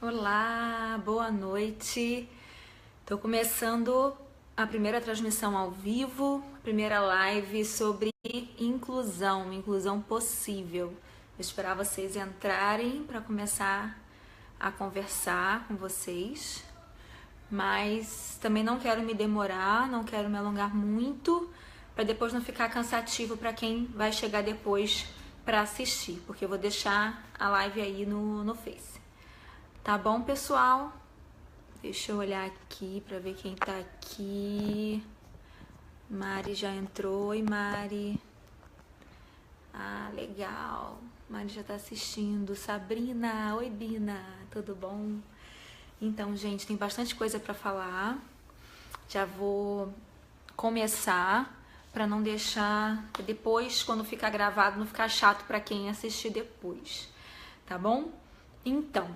Olá, boa noite. Estou começando a primeira transmissão ao vivo, a primeira live sobre inclusão possível. Vou esperar vocês entrarem para começar a conversar com vocês, mas também não quero me demorar, não quero me alongar muito, para depois não ficar cansativo para quem vai chegar depois para assistir, porque eu vou deixar a live aí no Face. Tá bom, pessoal? Deixa eu olhar aqui pra ver quem tá aqui. Mari já entrou. Oi, Mari. Ah, legal. Mari já tá assistindo. Sabrina. Oi, Bina. Tudo bom? Então, gente, tem bastante coisa pra falar. Já vou começar pra não deixar depois, quando ficar gravado, não ficar chato pra quem assistir depois. Tá bom? Então,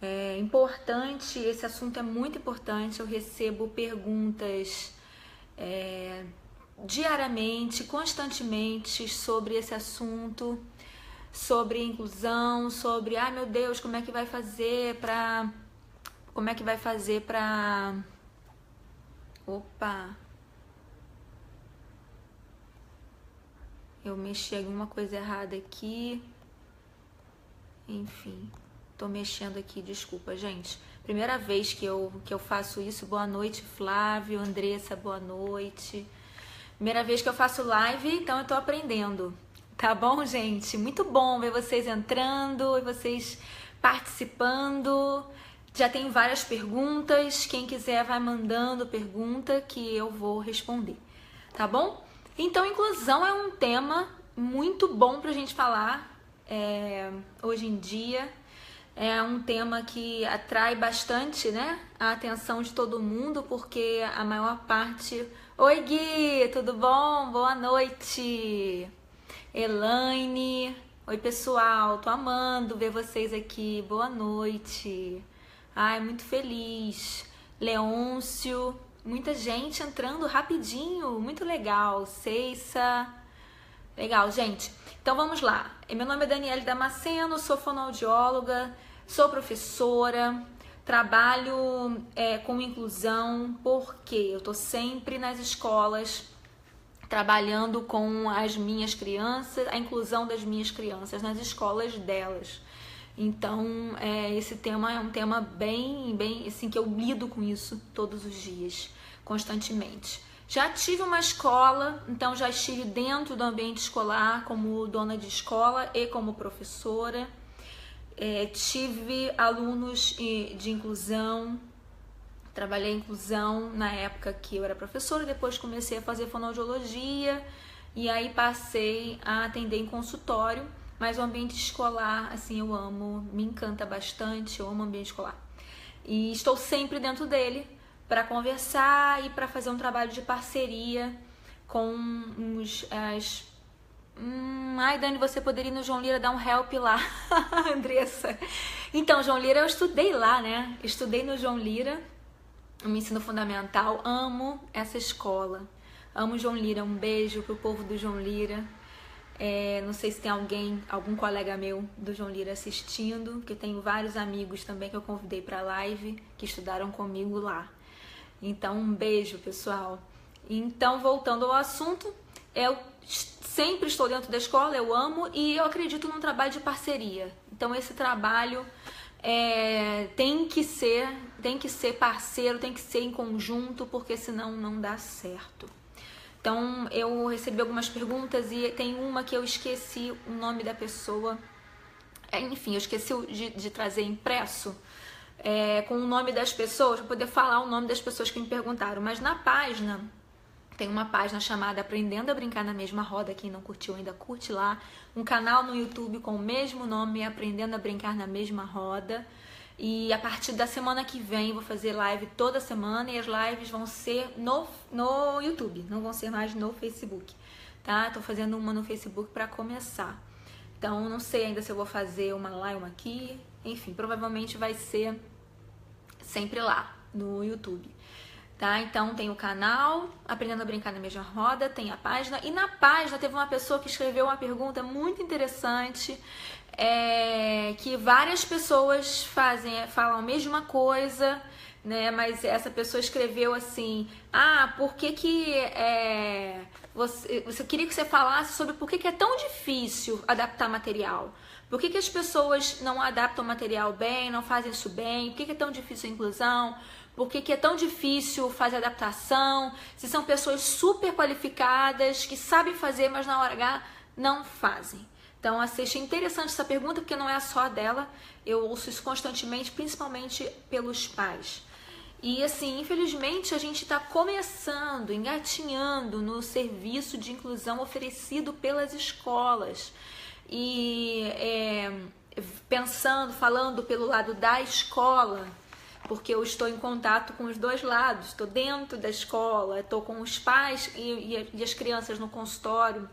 é importante, esse assunto é muito importante, eu recebo perguntas diariamente, constantemente sobre esse assunto, sobre inclusão, sobre, ai meu Deus, como é que vai fazer pra... Opa! Eu mexi alguma coisa errada aqui, enfim... Tô mexendo aqui, desculpa, gente. Primeira vez que eu faço isso. Boa noite, Flávio, Andressa, boa noite. Primeira vez que eu faço live, então eu tô aprendendo. Tá bom, gente? Muito bom ver vocês entrando e vocês participando. Já tenho várias perguntas. Quem quiser vai mandando pergunta que eu vou responder. Tá bom? Então, inclusão é um tema muito bom pra gente falar hoje em dia. É um tema que atrai bastante, né, a atenção de todo mundo, porque a maior parte... Oi, Gui, tudo bom? Boa noite. Elaine. Oi, pessoal, tô amando ver vocês aqui. Boa noite. Ai, muito feliz. Leôncio, muita gente entrando rapidinho, muito legal. Ceissa. Legal, gente. Então vamos lá. Meu nome é Daniele Damasceno, sou fonoaudióloga, sou professora, trabalho com inclusão, porque eu tô sempre nas escolas trabalhando com as minhas crianças, a inclusão das minhas crianças nas escolas delas. Então, esse tema é um tema bem, assim, que eu lido com isso todos os dias, constantemente. Já tive uma escola, então já estive dentro do ambiente escolar como dona de escola e como professora. Tive alunos de inclusão, trabalhei inclusão na época que eu era professora, depois comecei a fazer fonoaudiologia e aí passei a atender em consultório, mas o ambiente escolar, assim, eu amo, me encanta bastante, eu amo o ambiente escolar. E estou sempre dentro dele, para conversar e para fazer um trabalho de parceria com Ai, Dani, você poderia ir no João Lira dar um help lá, Andressa. Então, João Lira, eu estudei lá, né? Estudei no João Lira, no ensino fundamental. Amo essa escola. Amo João Lira. Um beijo pro povo do João Lira. Não sei se tem algum colega meu do João Lira assistindo, que tenho vários amigos também que eu convidei para live, que estudaram comigo lá. Então, um beijo, pessoal. Então, voltando ao assunto, eu sempre estou dentro da escola, eu amo e eu acredito num trabalho de parceria. Então, esse trabalho tem que ser parceiro, tem que ser em conjunto, porque senão não dá certo. Então, eu recebi algumas perguntas e tem uma que eu esqueci o nome da pessoa. Enfim, eu esqueci de trazer impresso. Com o nome das pessoas, para poder falar o nome das pessoas que me perguntaram. Mas na página, tem uma página chamada Aprendendo a Brincar na Mesma Roda. Quem não curtiu ainda, curte lá. Um canal no YouTube com o mesmo nome, Aprendendo a Brincar na Mesma Roda. E a partir da semana que vem, vou fazer live toda semana. E as lives vão ser no YouTube, não vão ser mais no Facebook, tá? Tô fazendo uma no Facebook para começar. Então, não sei ainda se eu vou fazer uma lá e uma aqui. Enfim, provavelmente vai ser sempre lá no YouTube. tá? Então tem o canal Aprendendo a Brincar na Mesma Roda, tem a página, e na página teve uma pessoa que escreveu uma pergunta muito interessante, que várias pessoas falam a mesma coisa, né? Mas essa pessoa escreveu assim: por que você queria que você falasse sobre por que é tão difícil adaptar material? Por que as pessoas não adaptam material bem, não fazem isso bem? Por que é tão difícil a inclusão? Por que é tão difícil fazer adaptação? Se são pessoas super qualificadas, que sabem fazer, mas na hora H não fazem. Então, achei interessante essa pergunta, porque não é só dela. Eu ouço isso constantemente, principalmente pelos pais. E assim, infelizmente, a gente está começando, engatinhando no serviço de inclusão oferecido pelas escolas. E falando pelo lado da escola, porque eu estou em contato com os dois lados, estou dentro da escola, estou com os pais e as crianças no consultório.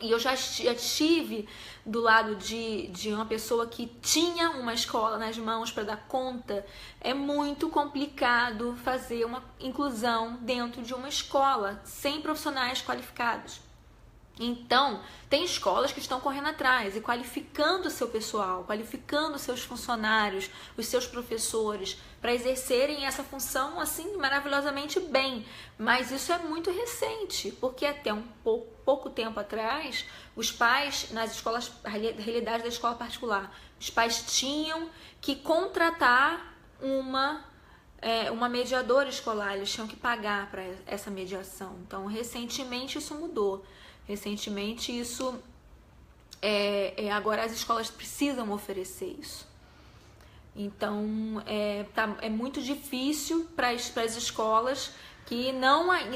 Eu já estive do lado de uma pessoa que tinha uma escola nas mãos para dar conta. É muito complicado fazer uma inclusão dentro de uma escola sem profissionais qualificados. Então, tem escolas que estão correndo atrás e qualificando o seu pessoal, qualificando os seus funcionários, os seus professores, para exercerem essa função assim maravilhosamente bem. Mas isso é muito recente, porque até pouco tempo atrás, os pais, nas escolas, a realidade da escola particular, os pais tinham que contratar uma mediadora escolar, eles tinham que pagar para essa mediação. Então, recentemente isso mudou. Recentemente isso, agora as escolas precisam oferecer isso. Então, é muito difícil para as escolas que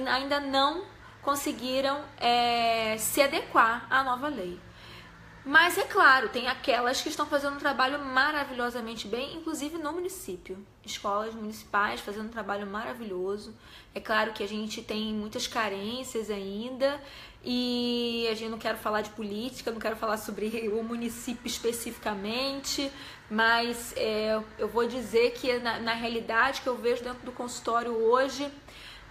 ainda não conseguiram se adequar à nova lei. Mas é claro, tem aquelas que estão fazendo um trabalho maravilhosamente bem, inclusive no município. Escolas municipais fazendo um trabalho maravilhoso. É claro que a gente tem muitas carências ainda e a gente não quero falar de política, não quero falar sobre o município especificamente, mas eu vou dizer que na realidade que eu vejo dentro do consultório hoje,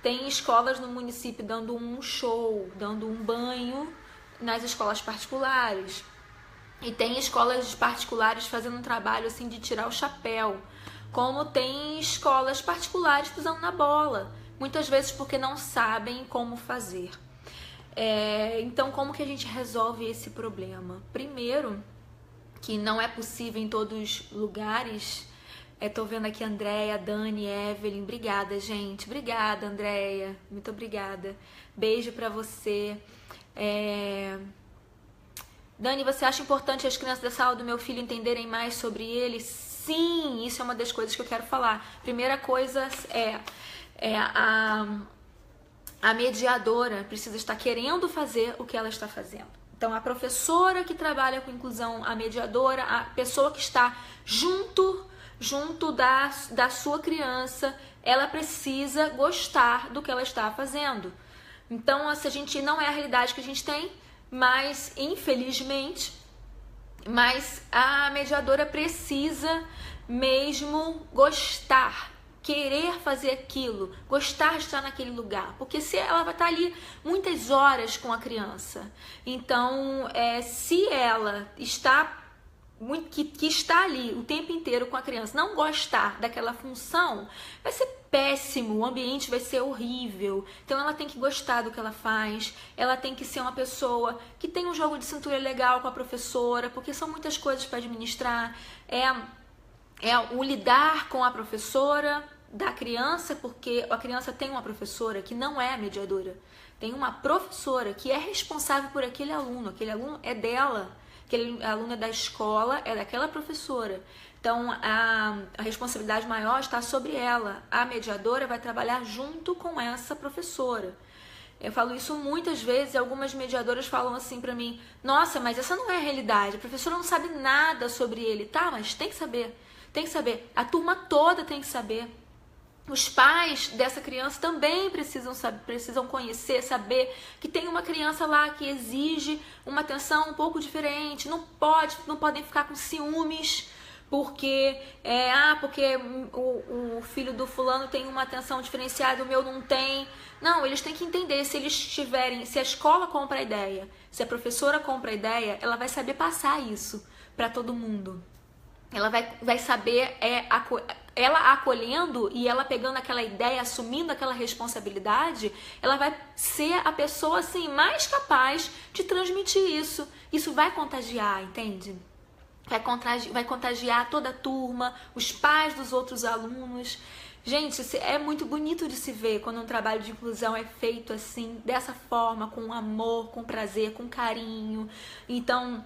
tem escolas no município dando um show, dando um banho nas escolas particulares. E tem escolas particulares fazendo um trabalho assim de tirar o chapéu, como tem escolas particulares pisando na bola, muitas vezes porque não sabem como fazer. Então, como que a gente resolve esse problema? Primeiro, que não é possível em todos os lugares. Tô vendo aqui a Andréia, Dani, Evelyn. Obrigada, gente. Obrigada, Andréia. Muito obrigada. Beijo pra você. Dani, você acha importante as crianças da sala do meu filho entenderem mais sobre ele? Sim, isso é uma das coisas que eu quero falar. Primeira coisa a mediadora precisa estar querendo fazer o que ela está fazendo. Então, a professora que trabalha com inclusão, a mediadora, a pessoa que está junto da sua criança, ela precisa gostar do que ela está fazendo. Então, a gente não é a realidade que a gente tem, mas infelizmente, a mediadora precisa mesmo gostar, querer fazer aquilo, gostar de estar naquele lugar, porque se ela vai estar ali muitas horas com a criança, então se ela está que está ali o tempo inteiro com a criança, não gostar daquela função, vai ser péssimo, o ambiente vai ser horrível. Então ela tem que gostar do que ela faz, ela tem que ser uma pessoa que tem um jogo de cintura legal com a professora, porque são muitas coisas para administrar. O lidar com a professora da criança, porque a criança tem uma professora que não é a mediadora, tem uma professora que é responsável por aquele aluno é dela. Aquele aluno é da escola, é daquela professora. Então, a responsabilidade maior está sobre ela. A mediadora vai trabalhar junto com essa professora. Eu falo isso muitas vezes e algumas mediadoras falam assim pra mim: nossa, mas essa não é a realidade, a professora não sabe nada sobre ele. Tá, mas tem que saber. A turma toda tem que saber. Os pais dessa criança também precisam conhecer, saber que tem uma criança lá que exige uma atenção um pouco diferente. Não podem ficar com ciúmes porque porque o filho do fulano tem uma atenção diferenciada, o meu não tem. Não, eles têm que entender, se a escola compra a ideia, se a professora compra a ideia, ela vai saber passar isso para todo mundo. Ela vai saber, ela acolhendo e ela pegando aquela ideia, assumindo aquela responsabilidade, ela vai ser a pessoa assim mais capaz de transmitir isso. Isso vai contagiar, entende? Vai contagiar toda a turma, os pais dos outros alunos. Gente, é muito bonito de se ver quando um trabalho de inclusão é feito assim, dessa forma, com amor, com prazer, com carinho. Então,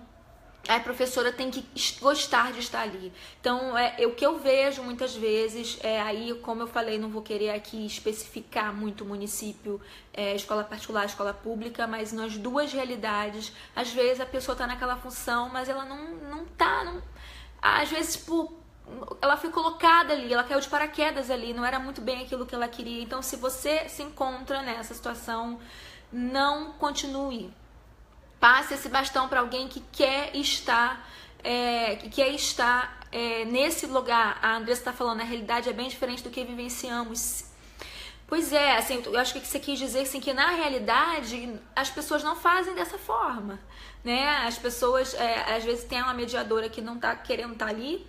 a professora tem que gostar de estar ali. Então, o que eu vejo muitas vezes, aí, como eu falei, não vou querer aqui especificar muito o município, escola particular, escola pública, mas nas duas realidades, às vezes a pessoa está naquela função, mas ela não tá, às vezes, tipo, ela foi colocada ali, ela caiu de paraquedas ali, não era muito bem aquilo que ela queria. Então, se você se encontra nessa situação, não continue. Passe esse bastão para alguém que quer estar, nesse lugar. A Andressa está falando, a realidade é bem diferente do que vivenciamos. Pois é, assim, eu acho que você quis dizer assim, que na realidade as pessoas não fazem dessa forma, né? As pessoas, às vezes tem uma mediadora que não está querendo estar ali,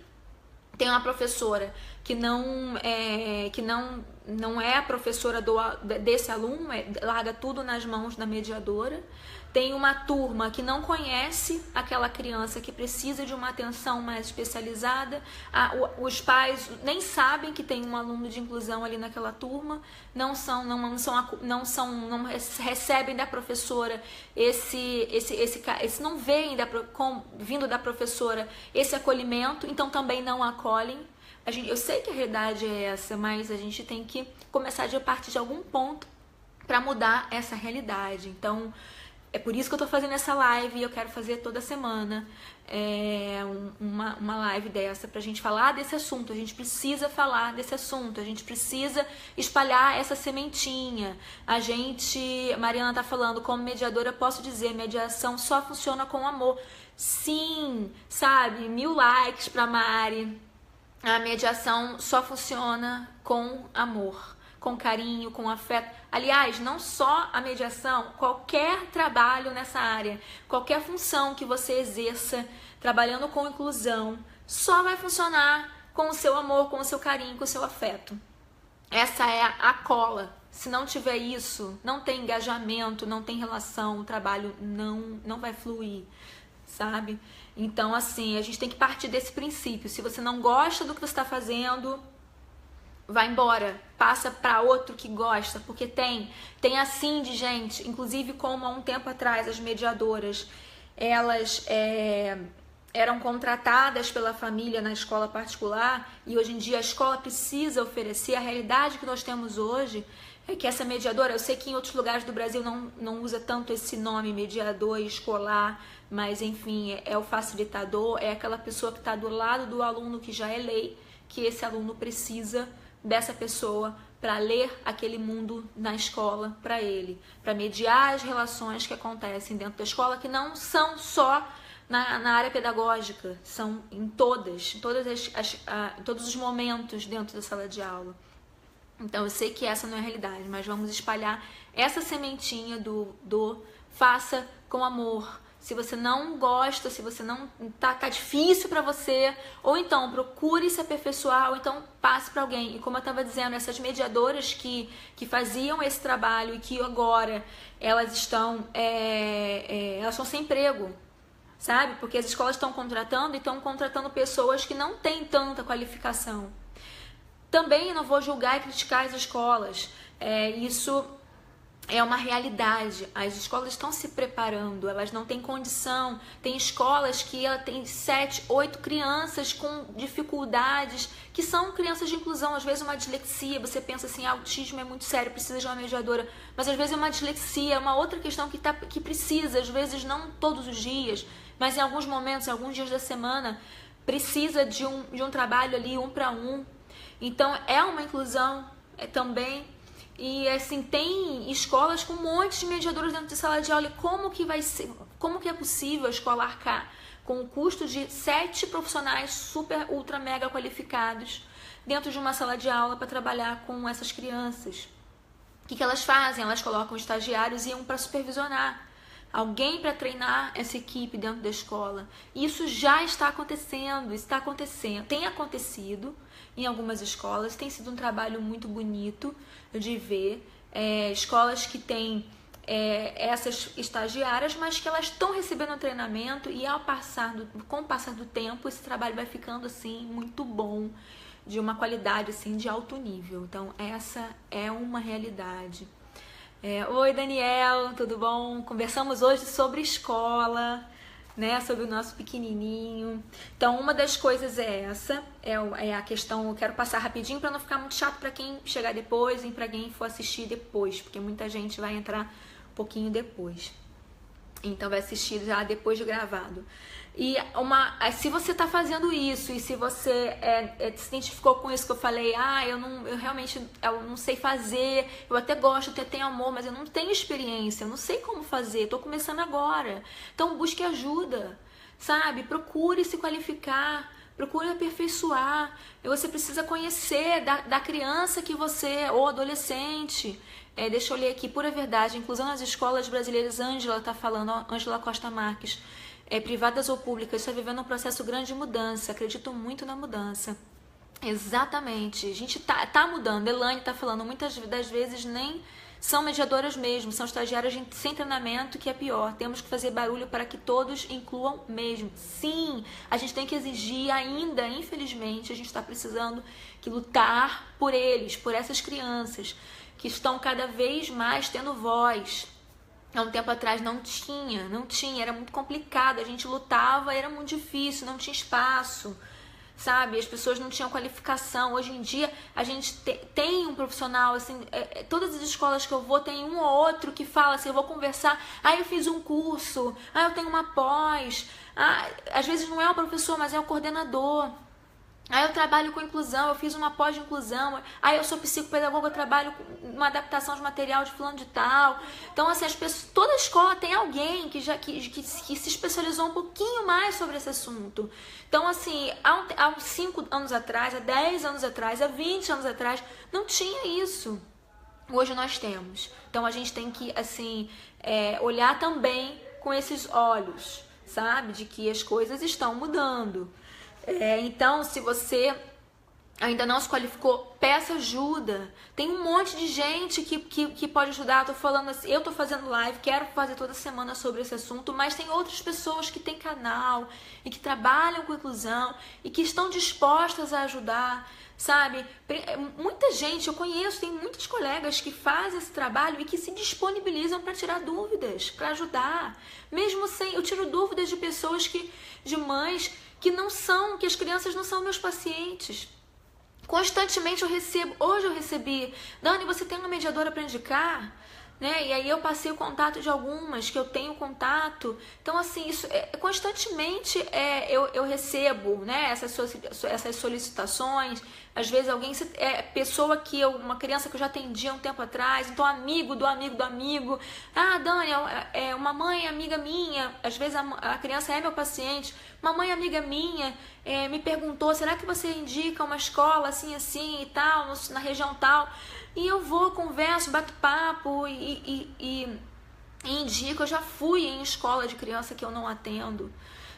tem uma professora que não é a professora desse aluno, larga tudo nas mãos da mediadora. Tem uma turma que não conhece aquela criança que precisa de uma atenção mais especializada. Os pais nem sabem que tem um aluno de inclusão ali naquela turma, não recebem da professora não veem vindo da professora esse acolhimento, então também não acolhem. Eu sei que a realidade é essa, mas a gente tem que começar a partir de algum ponto para mudar essa realidade. Então, é por isso que eu tô fazendo essa live e eu quero fazer toda semana uma live dessa pra gente falar desse assunto. A gente precisa falar desse assunto, a gente precisa espalhar essa sementinha. A Mariana tá falando, como mediadora, posso dizer, mediação só funciona com amor. Sim, sabe? 1000 likes pra Mari. A mediação só funciona com amor, com carinho, com afeto. Aliás, não só a mediação, qualquer trabalho nessa área, qualquer função que você exerça trabalhando com inclusão, só vai funcionar com o seu amor, com o seu carinho, com o seu afeto. Essa é a cola. Se não tiver isso, não tem engajamento, não tem relação, o trabalho não vai fluir, sabe? Então, assim, a gente tem que partir desse princípio. Se você não gosta do que você está fazendo, vai embora, passa para outro que gosta, porque tem assim de gente, inclusive como há um tempo atrás as mediadoras, elas eram contratadas pela família na escola particular e hoje em dia a escola precisa oferecer. A realidade que nós temos hoje é que essa mediadora, eu sei que em outros lugares do Brasil não usa tanto esse nome mediador escolar, mas enfim, é o facilitador, é aquela pessoa que está do lado do aluno, que já é lei, que esse aluno precisa dessa pessoa para ler aquele mundo na escola para ele, para mediar as relações que acontecem dentro da escola, que não são só na área pedagógica, são em todos os momentos dentro da sala de aula. Então eu sei que essa não é a realidade, mas vamos espalhar essa sementinha do faça com amor. Se você não gosta, se você não tá difícil para você, ou então procure se aperfeiçoar, ou então passe para alguém. E como eu estava dizendo, essas mediadoras que faziam esse trabalho e que agora elas estão sem emprego, sabe? Porque as escolas estão contratando pessoas que não têm tanta qualificação. Também não vou julgar e criticar as escolas. Isso é uma realidade. As escolas estão se preparando, elas não têm condição. Tem escolas que ela tem 7, 8 crianças com dificuldades, que são crianças de inclusão. Às vezes uma dislexia, você pensa assim, autismo é muito sério, precisa de uma mediadora. Mas às vezes é uma dislexia, é uma outra questão que precisa, às vezes não todos os dias, mas em alguns momentos, em alguns dias da semana, precisa de um trabalho ali, 1 para 1. Então é uma inclusão também. E assim, tem escolas com um monte de mediadores dentro de sala de aula. E como que é possível a escola arcar com o custo de 7 profissionais super, ultra, mega qualificados dentro de uma sala de aula para trabalhar com essas crianças. O que elas fazem? Elas colocam estagiários e um para supervisionar, alguém para treinar essa equipe dentro da escola. Isso já está acontecendo, tem acontecido em algumas escolas, tem sido um trabalho muito bonito de ver. Escolas que têm essas estagiárias, mas que elas estão recebendo treinamento e com o passar do tempo, esse trabalho vai ficando assim muito bom, de uma qualidade assim de alto nível. Então essa é uma realidade. Oi Daniel, tudo bom? Conversamos hoje sobre escola, né? Sobre o nosso pequenininho. Então uma das coisas é essa, é a questão. Eu quero passar rapidinho para não ficar muito chato para quem chegar depois e para quem for assistir depois, porque muita gente vai entrar um pouquinho depois. Então vai assistir já depois de gravado. E se você está fazendo isso e se você se identificou com isso que eu falei, eu realmente não sei fazer, eu até gosto, até tenho amor, mas eu não tenho experiência, eu não sei como fazer, estou começando agora. Então busque ajuda, sabe? Procure se qualificar, procure aperfeiçoar. E você precisa conhecer da criança que você, ou adolescente. Deixa eu ler aqui, pura verdade, inclusão nas escolas brasileiras, Ângela está falando, Ângela Costa Marques. Privadas ou públicas, está vivendo um processo grande de mudança, acredito muito na mudança. Exatamente, a gente tá mudando. Elaine está falando, muitas das vezes nem são mediadoras mesmo, são estagiárias sem treinamento, que é pior. Temos que fazer barulho para que todos incluam mesmo. Sim, a gente tem que exigir ainda, infelizmente, a gente está precisando que lutar por eles, por essas crianças que estão cada vez mais tendo voz. Há um tempo atrás não tinha, era muito complicado, a gente lutava, era muito difícil, não tinha espaço, sabe? As pessoas não tinham qualificação. Hoje em dia a gente tem um profissional, assim, todas as escolas que eu vou tem um ou outro que fala assim, eu vou conversar, eu fiz um curso, eu tenho uma pós, às vezes não é o professor, mas é o coordenador. Eu trabalho com inclusão, eu fiz uma pós de inclusão, eu sou psicopedagoga, eu trabalho com uma adaptação de material de fulano de tal. Então, assim, toda escola tem alguém que se especializou um pouquinho mais sobre esse assunto. Então, assim, há 5 anos atrás, há 10 anos atrás, há 20 anos atrás, não tinha isso. Hoje nós temos. Então, a gente tem que, assim, olhar também com esses olhos, sabe? De que as coisas estão mudando. Então, se você ainda não se qualificou, peça ajuda. Tem um monte de gente que pode ajudar. Tô falando assim, eu tô fazendo live, quero fazer toda semana sobre esse assunto, mas tem outras pessoas que têm canal e que trabalham com inclusão e que estão dispostas a ajudar, sabe? Muita gente, eu conheço, tem muitos colegas que fazem esse trabalho e que se disponibilizam para tirar dúvidas, para ajudar. Mesmo sem, eu tiro dúvidas de pessoas de mães que as crianças não são meus pacientes. Constantemente eu recebo, hoje eu recebi, Dani, você tem uma mediadora para indicar? Né? E aí eu passei o contato de algumas que eu tenho contato. Então, assim, isso constantemente eu recebo, né, essas solicitações. Às vezes alguém, uma criança que eu já atendi há um tempo atrás, então amigo do amigo do amigo. Dani, uma mãe amiga minha, às vezes a criança é meu paciente, uma mãe amiga minha me perguntou, será que você indica uma escola assim, assim e tal, na região tal? E eu vou, converso, bato papo e indico. Eu já fui em escola de criança que eu não atendo,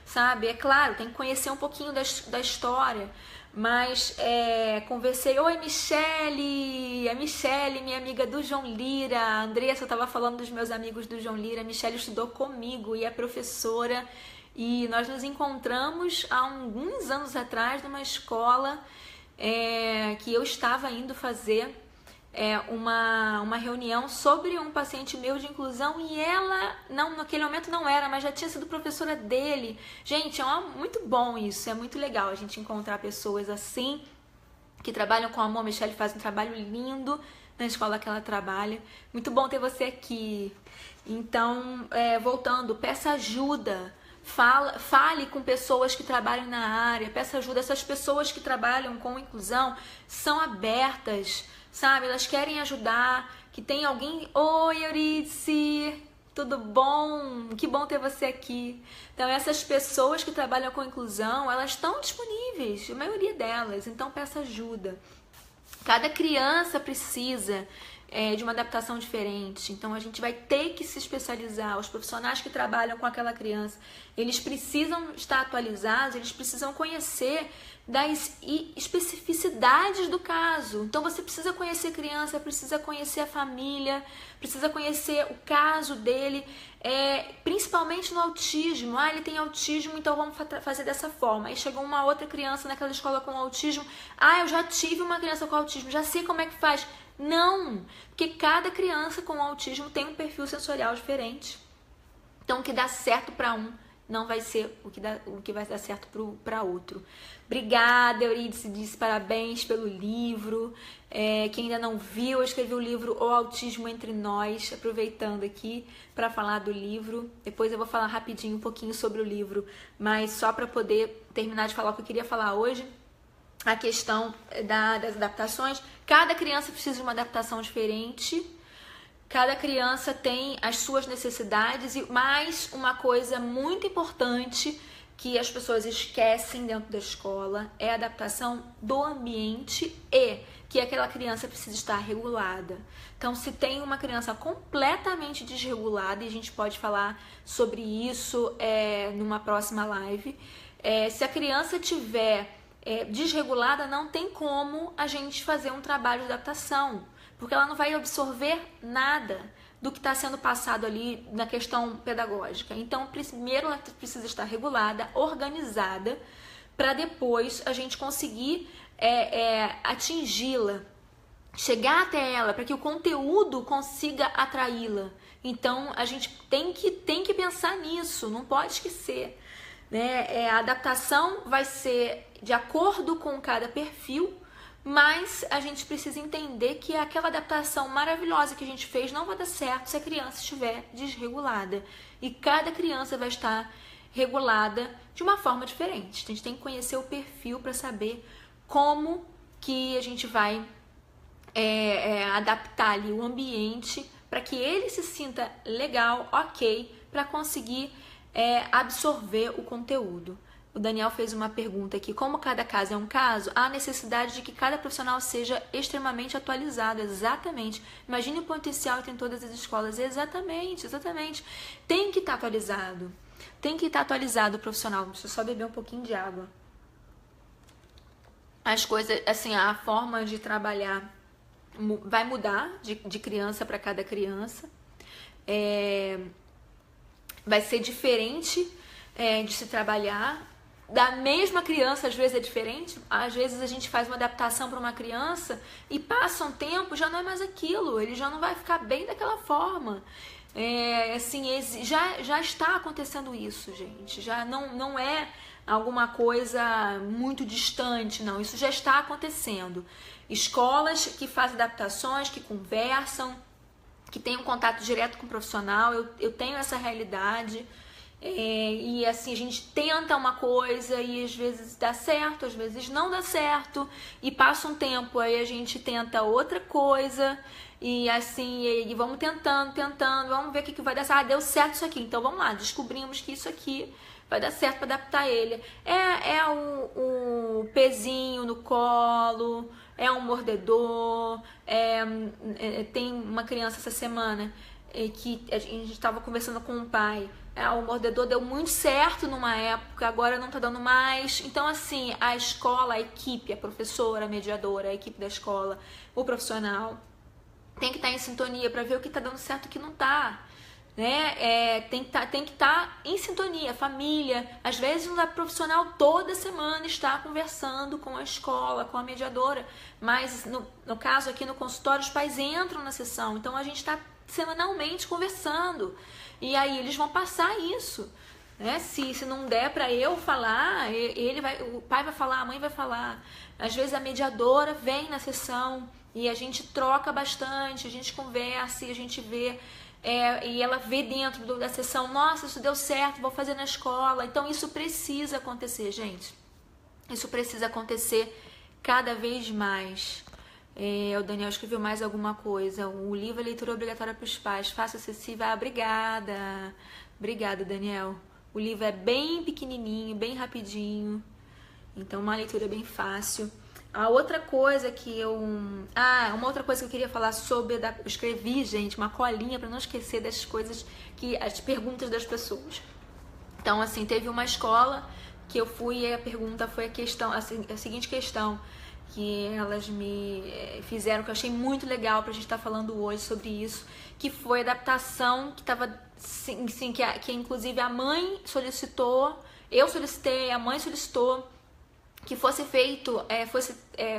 sabe? É claro, tem que conhecer um pouquinho da história, mas conversei. Oi, Michele! A Michele, minha amiga do João Lira. A Andressa, eu estava falando dos meus amigos do João Lira. A Michele estudou comigo e é professora. E nós nos encontramos há alguns anos atrás numa escola que eu estava indo fazer uma reunião sobre um paciente meu de inclusão e ela, naquele momento não era, mas já tinha sido professora dele. Gente, muito bom isso, é muito legal a gente encontrar pessoas assim, que trabalham com amor. A Michele faz um trabalho lindo na escola que ela trabalha. Muito bom ter você aqui. Então, voltando, peça ajuda. Fale com pessoas que trabalham na área, peça ajuda. Essas pessoas que trabalham com inclusão são abertas, sabe? Elas querem ajudar, que tem alguém... Oi, Euridice! Tudo bom? Que bom ter você aqui. Então, essas pessoas que trabalham com inclusão, elas estão disponíveis, a maioria delas, então peça ajuda. Cada criança precisa de uma adaptação diferente, então a gente vai ter que se especializar. Os profissionais que trabalham com aquela criança, eles precisam estar atualizados, eles precisam conhecer das especificidades do caso. Então você precisa conhecer a criança, precisa conhecer a família, precisa conhecer o caso dele, principalmente no autismo. Ah, ele tem autismo, então vamos fazer dessa forma. Aí chegou uma outra criança naquela escola com autismo. Ah, eu já tive uma criança com autismo, já sei como é que faz. Não, porque cada criança com autismo tem um perfil sensorial diferente. Então o que dá certo para um não vai ser o que vai dar certo para outro. Obrigada, Eurídice, disse parabéns pelo livro. Quem ainda não viu, eu escrevi o livro O Autismo Entre Nós, aproveitando aqui para falar do livro. Depois eu vou falar rapidinho um pouquinho sobre o livro, mas só para poder terminar de falar o que eu queria falar hoje, a questão das adaptações. Cada criança precisa de uma adaptação diferente. Cada criança tem as suas necessidades, e mais uma coisa muito importante que as pessoas esquecem dentro da escola é a adaptação do ambiente e que aquela criança precisa estar regulada. Então, se tem uma criança completamente desregulada, e a gente pode falar sobre isso numa próxima live, se a criança tiver desregulada, não tem como a gente fazer um trabalho de adaptação, porque ela não vai absorver nada do que está sendo passado ali na questão pedagógica. Então, primeiro ela precisa estar regulada, organizada, para depois a gente conseguir atingi-la, chegar até ela, para que o conteúdo consiga atraí-la. Então, a gente tem que pensar nisso, não pode esquecer, né? A adaptação vai ser de acordo com cada perfil, mas a gente precisa entender que aquela adaptação maravilhosa que a gente fez não vai dar certo se a criança estiver desregulada. E cada criança vai estar regulada de uma forma diferente. A gente tem que conhecer o perfil para saber como que a gente vai adaptar ali o ambiente para que ele se sinta legal, ok, para conseguir absorver o conteúdo. O Daniel fez uma pergunta aqui: como cada caso é um caso, há necessidade de que cada profissional seja extremamente atualizado. Exatamente. Imagine o potencial que tem todas as escolas. Exatamente. Tem que estar atualizado. Tem que estar atualizado o profissional. Deixa eu só beber um pouquinho de água. As coisas, assim, a forma de trabalhar vai mudar de criança para cada criança. Vai ser diferente de se trabalhar. Da mesma criança, às vezes é diferente. Às vezes a gente faz uma adaptação para uma criança e passa um tempo, já não é mais aquilo, ele já não vai ficar bem daquela forma. Já está acontecendo isso, gente. Já não é alguma coisa muito distante, não. Isso já está acontecendo. Escolas que fazem adaptações, que conversam, que têm um contato direto com o profissional. Eu tenho essa realidade. E assim, a gente tenta uma coisa e às vezes dá certo, às vezes não dá certo, e passa um tempo, aí a gente tenta outra coisa, e assim, e vamos tentando, vamos ver o que vai dar certo. Deu certo isso aqui, então vamos lá, descobrimos que isso aqui vai dar certo para adaptar ele. O pezinho no colo, é um mordedor, tem uma criança essa semana que a gente estava conversando com o pai. O mordedor deu muito certo numa época, agora não tá dando mais. Então, assim, a escola, a equipe, a professora, a mediadora, a equipe da escola, o profissional, tem que estar em sintonia para ver o que tá dando certo e o que não tá, né? Tem que estar em sintonia, família. Às vezes, o profissional toda semana está conversando com a escola, com a mediadora, mas no caso aqui no consultório, os pais entram na sessão, então a gente está semanalmente conversando. E aí eles vão passar isso, né? Se não der para eu falar, o pai vai falar, a mãe vai falar. Às vezes a mediadora vem na sessão e a gente troca bastante, a gente conversa e a gente vê, e ela vê dentro da sessão: nossa, isso deu certo, vou fazer na escola. Então isso precisa acontecer, gente. Isso precisa acontecer cada vez mais. O Daniel escreveu mais alguma coisa. O livro é leitura obrigatória para os pais, fácil, acessível. Obrigada. Obrigada, Daniel. O livro é bem pequenininho, bem rapidinho. Então, uma leitura bem fácil. A outra coisa que uma outra coisa que eu queria falar sobre... Eu escrevi, gente, uma colinha para não esquecer das coisas, as perguntas das pessoas. Então, assim, teve uma escola que eu fui e a pergunta foi a seguinte questão, que elas me fizeram, que eu achei muito legal pra gente estar falando hoje sobre isso, que foi a adaptação que estava, sim, que inclusive a mãe solicitou, eu solicitei, a mãe solicitou, que fosse feito,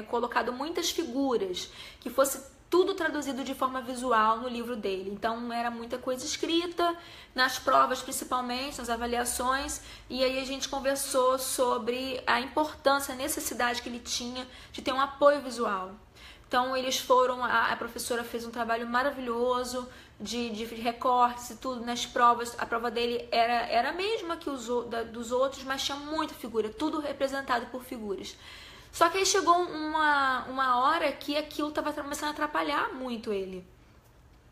colocado muitas figuras, que fosse tudo traduzido de forma visual no livro dele. Então era muita coisa escrita, nas provas principalmente, nas avaliações, e aí a gente conversou sobre a importância, a necessidade que ele tinha de ter um apoio visual. Então eles foram, a professora fez um trabalho maravilhoso de recortes e tudo nas provas. A prova dele era a mesma que dos outros, mas tinha muita figura, tudo representado por figuras. Só que aí chegou uma hora que aquilo estava começando a atrapalhar muito ele.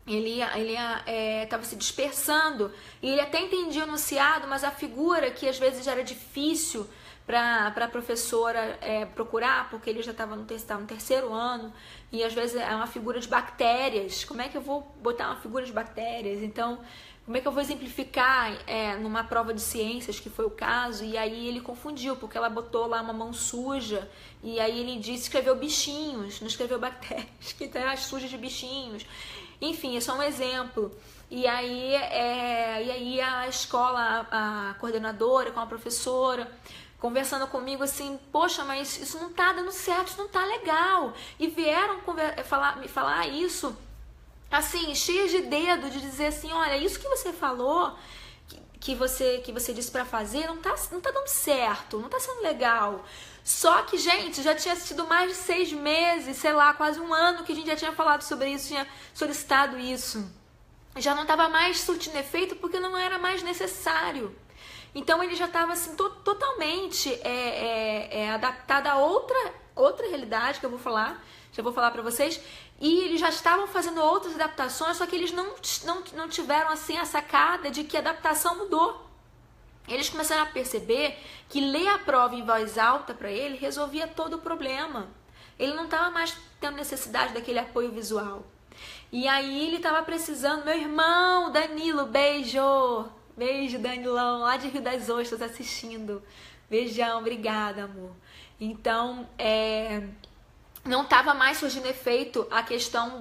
Ele estava se dispersando, e ele até entendia o enunciado, mas a figura, que às vezes era difícil para a professora procurar, porque ele já estava no terceiro ano, e às vezes é uma figura de bactérias. Como é que eu vou botar uma figura de bactérias? Então, como é que eu vou exemplificar numa prova de ciências, que foi o caso? E aí ele confundiu, porque ela botou lá uma mão suja, e aí ele escreveu bichinhos, não escreveu bactérias, que tá suja de bichinhos. Enfim, é só um exemplo. E aí a escola, a coordenadora com a professora, conversando comigo assim, poxa, mas isso não tá dando certo, isso não tá legal. E vieram me falar isso, assim, cheias de dedo, de dizer assim, olha, isso que você falou, que você disse pra fazer, não tá dando certo, não tá sendo legal. Só que, gente, já tinha sido mais de 6 meses, sei lá, quase um ano que a gente já tinha falado sobre isso, tinha solicitado isso. Já não estava mais surtindo efeito porque não era mais necessário. Então ele já estava assim, totalmente adaptado a outra realidade que eu vou falar, já vou falar para vocês. E eles já estavam fazendo outras adaptações, só que eles não tiveram assim a sacada de que a adaptação mudou. Eles começaram a perceber que ler a prova em voz alta para ele resolvia todo o problema. Ele não estava mais tendo necessidade daquele apoio visual. E aí ele estava precisando, meu irmão Danilo, beijo! Beijo, Danilão, lá de Rio das Ostras assistindo. Beijão, obrigada, amor. Então, não estava mais surgindo efeito a questão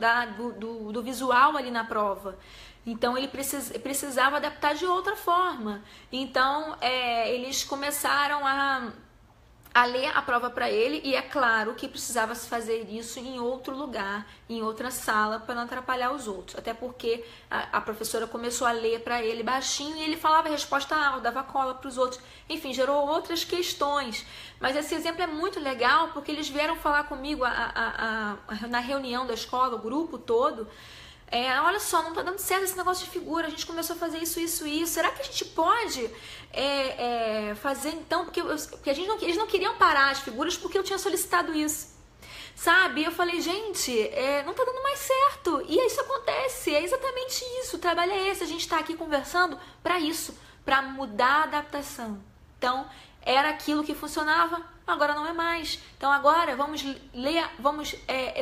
do visual ali na prova. Então ele precisava adaptar de outra forma. Então eles começaram a ler a prova para ele, e é claro que precisava se fazer isso em outro lugar, em outra sala, para não atrapalhar os outros. Até porque a professora começou a ler para ele baixinho e ele falava a resposta alta, dava cola para os outros. Enfim, gerou outras questões. Mas esse exemplo é muito legal porque eles vieram falar comigo na reunião da escola, o grupo todo. Olha só, não tá dando certo esse negócio de figura, a gente começou a fazer isso. Será que a gente pode fazer então? Porque eles não queriam parar as figuras porque eu tinha solicitado isso, sabe? Eu falei, gente, não tá dando mais certo. E isso acontece, é exatamente isso. O trabalho é esse, a gente tá aqui conversando para isso, para mudar a adaptação. Então, era aquilo que funcionava, agora não é mais. Então, agora vamos ler, vamos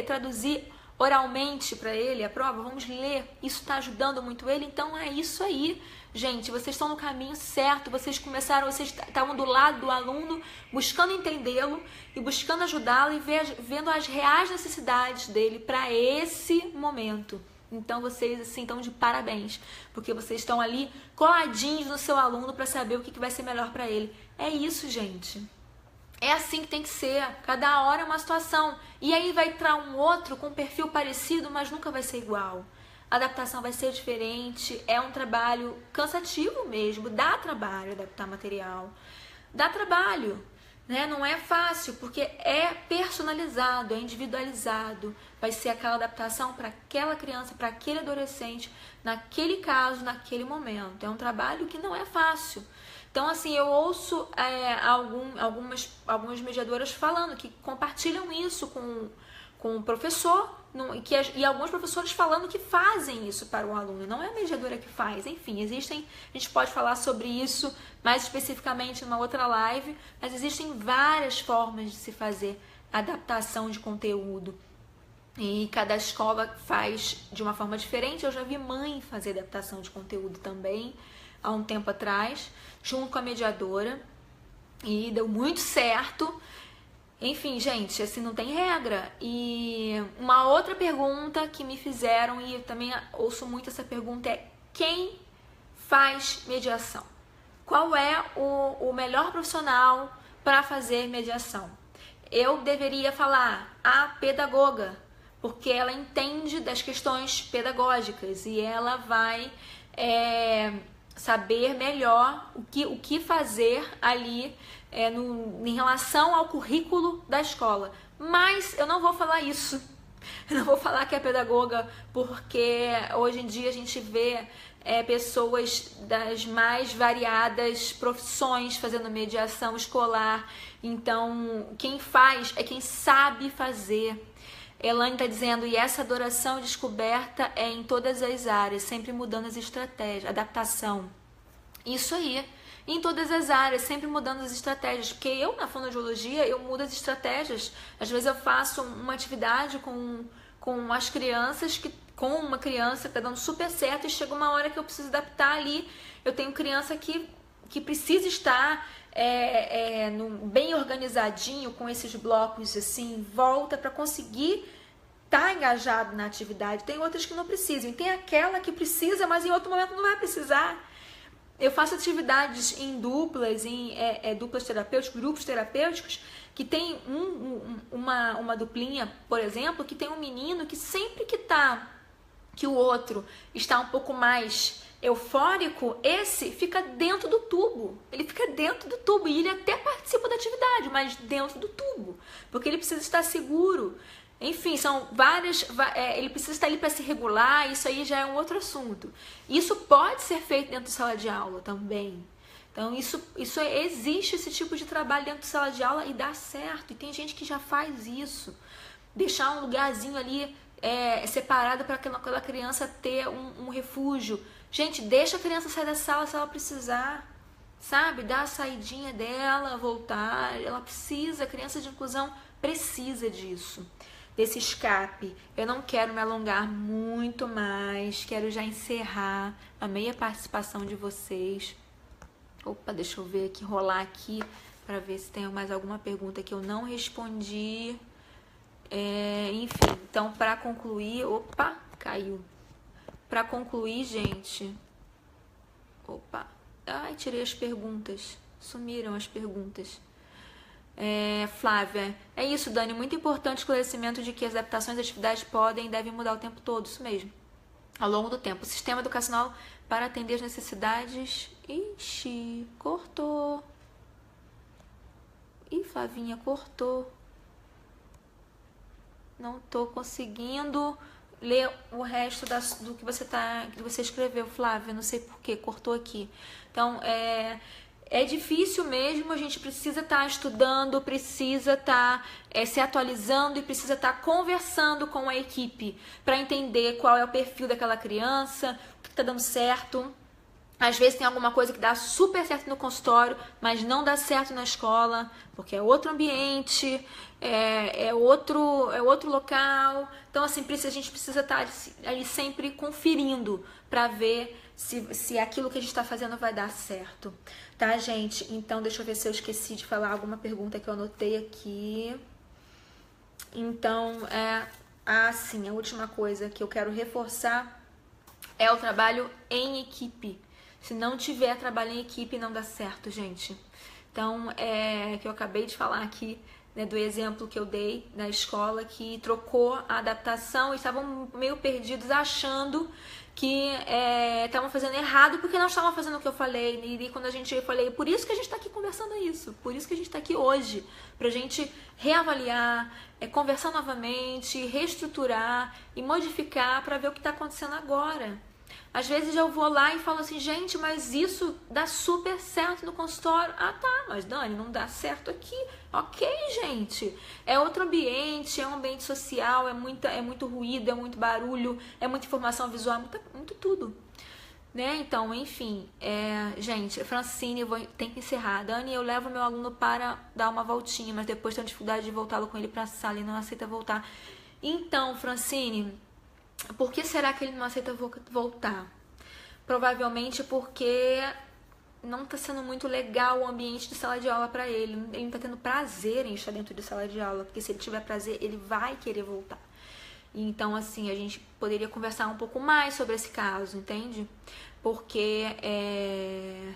traduzir oralmente para ele a prova, vamos ler, isso está ajudando muito ele. Então é isso aí, gente, vocês estão no caminho certo, vocês estavam do lado do aluno, buscando entendê-lo e buscando ajudá-lo e vendo as reais necessidades dele para esse momento. Então vocês assim estão de parabéns, porque vocês estão ali coladinhos no seu aluno para saber o que vai ser melhor para ele. É isso, gente. É assim que tem que ser, cada hora é uma situação. E aí vai entrar um outro com um perfil parecido, mas nunca vai ser igual. A adaptação vai ser diferente, é um trabalho cansativo mesmo, dá trabalho adaptar material. Dá trabalho, né? Não é fácil, porque é personalizado, é individualizado. Vai ser aquela adaptação para aquela criança, para aquele adolescente, naquele caso, naquele momento. É um trabalho que não é fácil. Então, assim, eu ouço algumas mediadoras falando que compartilham isso com o professor, e alguns professores falando que fazem isso para o aluno, não é a mediadora que faz. Enfim, a gente pode falar sobre isso mais especificamente numa outra live, mas existem várias formas de se fazer adaptação de conteúdo. E cada escola faz de uma forma diferente. Eu já vi mãe fazer adaptação de conteúdo também, há um tempo atrás, junto com a mediadora, e deu muito certo. Enfim, gente, assim, não tem regra. E uma outra pergunta que me fizeram, e eu também ouço muito essa pergunta, é: quem faz mediação? Qual é o melhor profissional para fazer mediação? Eu deveria falar a pedagoga, porque ela entende das questões pedagógicas e ela vai saber melhor o que fazer ali em relação ao currículo da escola. Mas eu não vou falar isso. Eu não vou falar que é pedagoga, porque hoje em dia a gente vê pessoas das mais variadas profissões fazendo mediação escolar. Então, quem faz é quem sabe fazer. Elaine está dizendo: e essa adoração e descoberta é em todas as áreas, sempre mudando as estratégias, adaptação. Isso aí, em todas as áreas, sempre mudando as estratégias, porque eu na fonoaudiologia, eu mudo as estratégias. Às vezes eu faço uma atividade com as crianças, com uma criança que está dando super certo, e chega uma hora que eu preciso adaptar ali. Eu tenho criança que precisa estar bem organizadinho, com esses blocos assim, em volta, para conseguir estar engajado na atividade. Tem outras que não precisam, e tem aquela que precisa, mas em outro momento não vai precisar. Eu faço atividades em duplas, duplas terapêuticas, grupos terapêuticos, que tem uma duplinha, por exemplo, que tem um menino que sempre que o outro está um pouco mais eufórico, esse fica dentro do tubo. Ele fica dentro do tubo e ele até participa da atividade, mas dentro do tubo, porque ele precisa estar seguro. Enfim, são várias. Ele precisa estar ali para se regular. Isso aí já é um outro assunto. Isso pode ser feito dentro de sala de aula também. Então, existe esse tipo de trabalho dentro de sala de aula e dá certo. E tem gente que já faz isso. Deixar um lugarzinho ali separado para aquela criança ter um refúgio. Gente, deixa a criança sair da sala se ela precisar. Sabe? Dá a saidinha dela, voltar. Ela precisa, a criança de inclusão precisa disso. Desse escape. Eu não quero me alongar muito mais, quero já encerrar. Amei a participação de vocês. Opa, deixa eu ver aqui, rolar aqui, para ver se tem mais alguma pergunta que eu não respondi. Enfim, então para concluir, opa, caiu. Para concluir, gente, opa, ai, tirei as perguntas, sumiram as perguntas. Flávia, é isso, Dani, muito importante o esclarecimento de que as adaptações das atividades podem e devem mudar o tempo todo, isso mesmo, ao longo do tempo. O sistema educacional para atender as necessidades... Ixi, cortou. Ih, Flavinha, cortou. Não tô conseguindo ler o resto do que você escreveu, Flávia, não sei por que, cortou aqui. Então, é difícil mesmo, a gente precisa estar estudando, precisa estar se atualizando e precisa estar conversando com a equipe para entender qual é o perfil daquela criança, o que está dando certo. Às vezes tem alguma coisa que dá super certo no consultório, mas não dá certo na escola, porque é outro ambiente, é outro local. Então, assim, a gente precisa estar ali sempre conferindo para ver se aquilo que a gente está fazendo vai dar certo. Tá, gente? Então, deixa eu ver se eu esqueci de falar alguma pergunta que eu anotei aqui. Então, sim, a última coisa que eu quero reforçar é o trabalho em equipe. Se não tiver trabalho em equipe, não dá certo, gente. Então, que eu acabei de falar aqui, né, do exemplo que eu dei da escola que trocou a adaptação e estavam meio perdidos, achando que estavam fazendo errado porque não estavam fazendo o que eu falei. E quando eu falei, por isso que a gente está aqui conversando isso, por isso que a gente está aqui hoje, pra gente reavaliar, conversar novamente, reestruturar e modificar para ver o que está acontecendo agora. Às vezes eu vou lá e falo assim, gente, mas isso dá super certo no consultório. Ah, tá, mas Dani, não dá certo aqui. Ok, gente. É outro ambiente, é um ambiente social, é muito ruído, é muito barulho, é muita informação visual, muito tudo. Né? Então, enfim, gente, Francine, tem que encerrar. Dani, eu levo meu aluno para dar uma voltinha, mas depois tenho dificuldade de voltá-lo com ele para a sala e não aceita voltar. Então, Francine, por que será que ele não aceita voltar? Provavelmente porque não está sendo muito legal o ambiente de sala de aula para ele. Ele não está tendo prazer em estar dentro de sala de aula, porque se ele tiver prazer, ele vai querer voltar. Então, assim, a gente poderia conversar um pouco mais sobre esse caso, entende? Porque,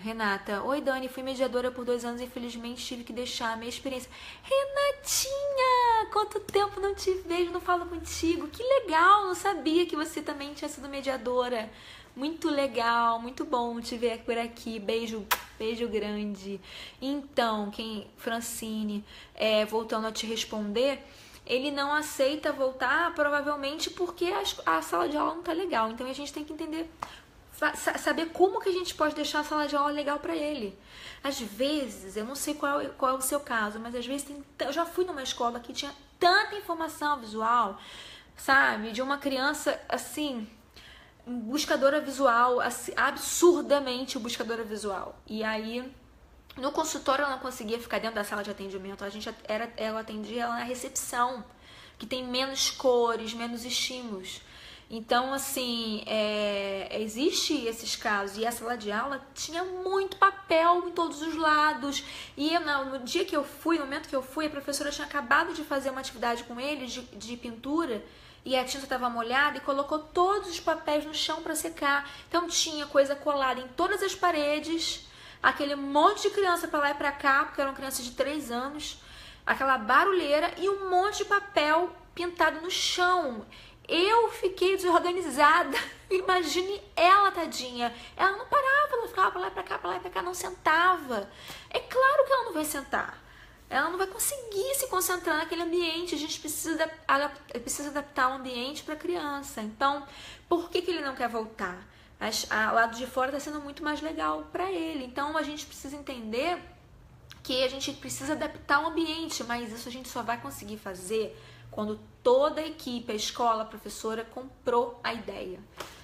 Renata, oi Dani, fui mediadora por 2 anos e infelizmente tive que deixar a minha experiência. Renatinha, quanto tempo não te vejo, não falo contigo. Que legal, não sabia que você também tinha sido mediadora. Muito legal, muito bom te ver por aqui. Beijo, beijo grande. Então, Francine, voltando a te responder, ele não aceita voltar provavelmente porque a sala de aula não tá legal. Então a gente tem que entender, saber como que a gente pode deixar a sala de aula legal para ele. Às vezes, eu não sei qual é o seu caso, mas às vezes eu já fui numa escola que tinha tanta informação visual, sabe? De uma criança assim, buscadora visual, assim, absurdamente buscadora visual. E aí, no consultório ela não conseguia ficar dentro da sala de atendimento, ela atendia ela na recepção, que tem menos cores, menos estímulos. Então, assim, existe esses casos, e a sala de aula tinha muito papel em todos os lados, e no dia que eu fui, no momento que eu fui, a professora tinha acabado de fazer uma atividade com ele de pintura, e a tinta estava molhada e colocou todos os papéis no chão para secar. Então tinha coisa colada em todas as paredes, aquele monte de criança para lá e para cá, porque eram crianças de 3 anos, aquela barulheira e um monte de papel pintado no chão. Eu fiquei desorganizada. Imagine ela, tadinha. Ela não parava, ela ficava para lá e para cá, não sentava. É claro que ela não vai sentar. Ela não vai conseguir se concentrar naquele ambiente. A gente precisa adaptar o ambiente para a criança. Então, por que ele não quer voltar? O lado de fora está sendo muito mais legal para ele. Então, a gente precisa entender que a gente precisa adaptar o ambiente, mas isso a gente só vai conseguir fazer quando toda a equipe, a escola, a professora comprou a ideia,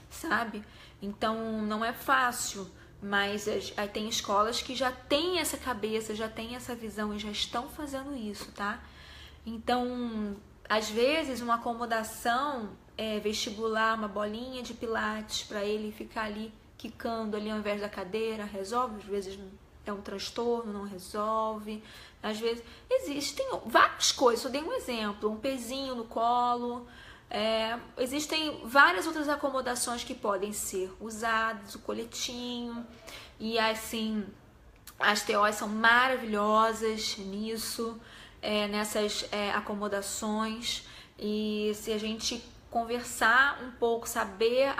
sabe? Então, não é fácil, mas tem escolas que já têm essa cabeça, já têm essa visão e já estão fazendo isso, tá? Então, às vezes, uma acomodação vestibular, uma bolinha de pilates para ele ficar ali quicando ali ao invés da cadeira, resolve. Às vezes é um transtorno, não resolve. Às vezes existem várias coisas, eu dei um exemplo, um pezinho no colo. Existem várias outras acomodações que podem ser usadas, o coletinho, e assim, as TOs são maravilhosas nisso, nessas acomodações, e se a gente conversar um pouco, saber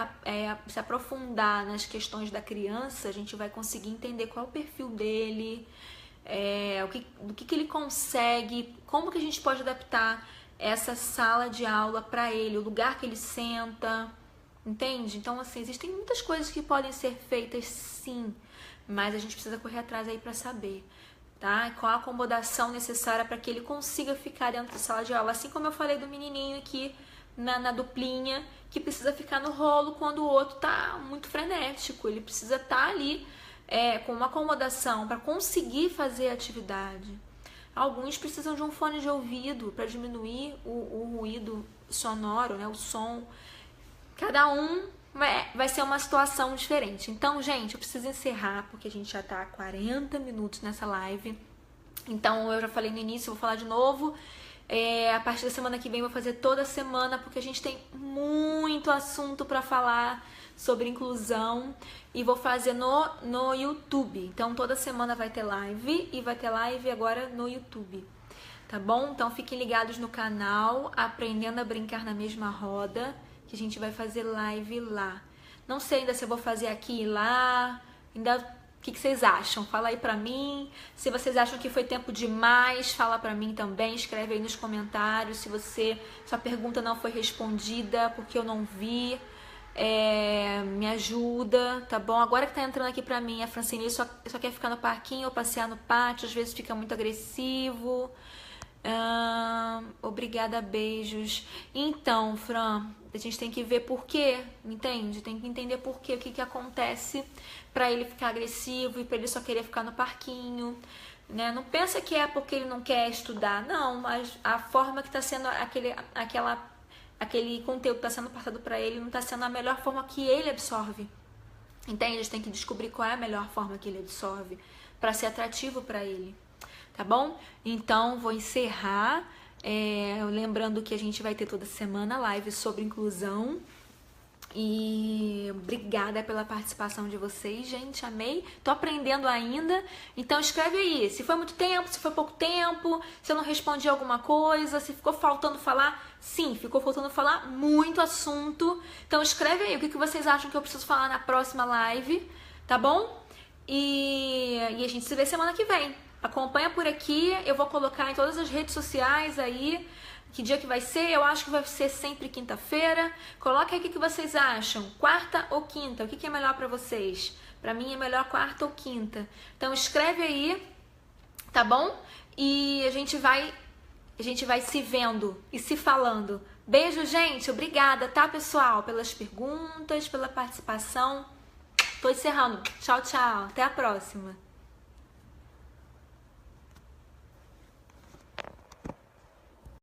se aprofundar nas questões da criança, a gente vai conseguir entender qual é o perfil dele, do que ele consegue, como que a gente pode adaptar essa sala de aula para ele, o lugar que ele senta, entende? Então, assim, existem muitas coisas que podem ser feitas sim, mas a gente precisa correr atrás aí para saber, tá? Qual a acomodação necessária para que ele consiga ficar dentro da sala de aula, assim como eu falei do menininho aqui na duplinha, que precisa ficar no rolo quando o outro tá muito frenético, ele precisa estar ali com uma acomodação para conseguir fazer a atividade. Alguns precisam de um fone de ouvido para diminuir o ruído sonoro, né, o som. Cada um vai ser uma situação diferente. Então, gente, eu preciso encerrar porque a gente já tá há 40 minutos nessa live. Então, eu já falei no início, vou falar de novo. A partir da semana que vem eu vou fazer toda semana, porque a gente tem muito assunto para falar sobre inclusão, e vou fazer no YouTube. Então toda semana vai ter live, e vai ter live agora no YouTube, tá bom? Então fiquem ligados no canal, Aprendendo a Brincar na Mesma Roda, que a gente vai fazer live lá. Não sei ainda se eu vou fazer aqui e lá, ainda. O que vocês acham? Fala aí pra mim. Se vocês acham que foi tempo demais, fala pra mim também. Escreve aí nos comentários se sua pergunta não foi respondida porque eu não vi. Me ajuda, tá bom? Agora que tá entrando aqui pra mim, a Francine só quer ficar no parquinho ou passear no pátio, às vezes fica muito agressivo. Obrigada, beijos. Então, Fran, a gente tem que ver por quê, entende? Tem que entender por quê, o que acontece pra ele ficar agressivo e pra ele só querer ficar no parquinho, né? Não pensa que é porque ele não quer estudar, não, mas a forma que tá sendo aquele conteúdo que tá sendo passado pra ele não tá sendo a melhor forma que ele absorve. Entende? A gente tem que descobrir qual é a melhor forma que ele absorve pra ser atrativo pra ele. Tá bom? Então, vou encerrar, lembrando que a gente vai ter toda semana live sobre inclusão. E obrigada pela participação de vocês, gente, amei. Tô aprendendo ainda, então escreve aí, se foi muito tempo, se foi pouco tempo, se eu não respondi alguma coisa, se ficou faltando falar. Sim, ficou faltando falar muito assunto. Então escreve aí o que vocês acham que eu preciso falar na próxima live, tá bom? E a gente se vê semana que vem. Acompanha por aqui, eu vou colocar em todas as redes sociais aí que dia que vai ser. Eu acho que vai ser sempre quinta-feira. Coloca aí o que vocês acham, quarta ou quinta, o que é melhor pra vocês? Pra mim é melhor quarta ou quinta. Então escreve aí, tá bom? E a gente vai se vendo e se falando. Beijo, gente, obrigada, tá, pessoal, pelas perguntas, pela participação. Tô encerrando. Tchau, tchau, até a próxima.